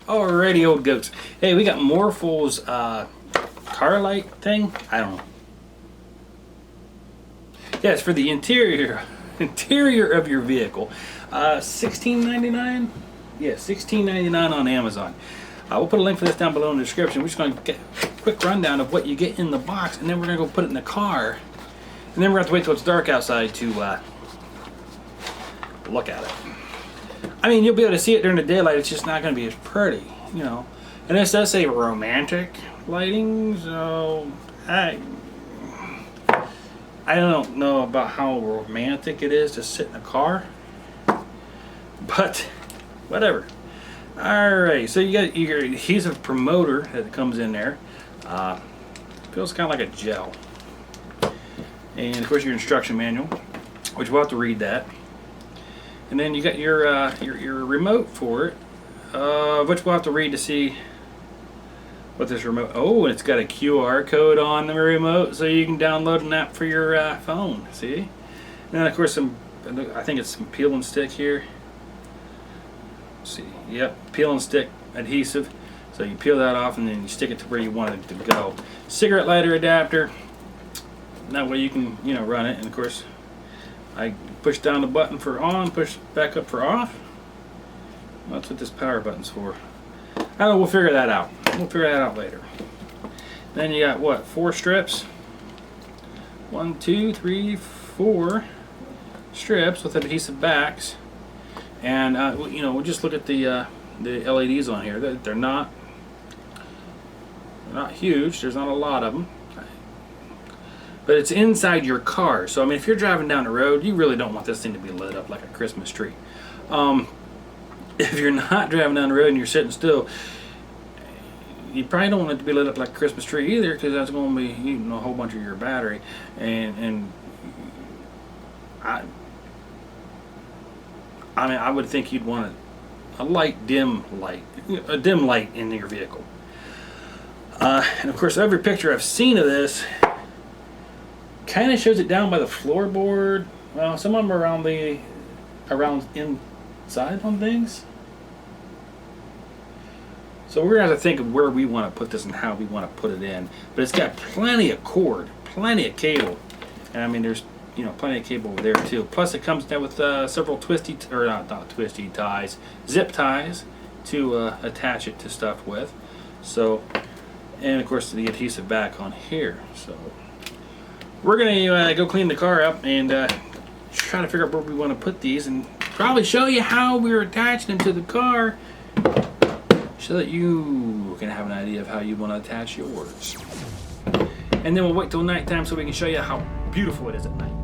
Alrighty, old goats. Hey, we got Morefulls car light thing. I don't know. Yeah, it's for the interior of your vehicle. $16.99. Yeah, $16.99 on Amazon. We'll put a link for this down below in the description. We're just going to get a quick rundown of what you get in the box, and then we're going to go put it in the car, and then we're going to have to wait till it's dark outside to look at it. I mean, you'll be able to see it during the daylight. It's just not going to be as pretty, you know. And this does say romantic lighting, so I don't know about how romantic it is to sit in a car, but whatever. Alright, so you got your adhesive promoter that comes in there. Feels kind of like a gel. And of course your instruction manual, which we'll have to read that. And then you got your remote for it, which we'll have to read to see what this remote. Oh, and it's got a QR code on the remote, so you can download an app for your phone. See? And then of course I think it's some peel and stick here. Let's see, yep, peel and stick adhesive. So you peel that off and then you stick it to where you want it to go. Cigarette lighter adapter. That way you can run it. And of course, I push down the button for on, push back up for off. That's what this power button's for. I don't know, we'll figure that out. We'll figure that out later. Then you got what, 4 strips? 1, 2, 3, 4 strips with adhesive backs. And we'll just look at the LEDs on here. They're not huge. There's not a lot of them. But it's inside your car, so I mean, if you're driving down the road, you really don't want this thing to be lit up like a Christmas tree. If you're not driving down the road and you're sitting still, you probably don't want it to be lit up like a Christmas tree either, because that's going to be eating a whole bunch of your battery. And I mean, I would think you'd want a dim light in your vehicle. And of course, every picture I've seen of this kind of shows it down by the floorboard. Well, some of them are around inside on things. So we're gonna have to think of where we want to put this and how we want to put it in. But it's got plenty of cord, plenty of cable, and I mean there's plenty of cable over there too. Plus it comes down with several not twisty ties, zip ties to attach it to stuff with. So, and of course the adhesive back on here. So we're gonna go clean the car up and try to figure out where we want to put these, and probably show you how we're attaching them to the car, so that you can have an idea of how you want to attach yours. And then we'll wait till nighttime so we can show you how beautiful it is at night.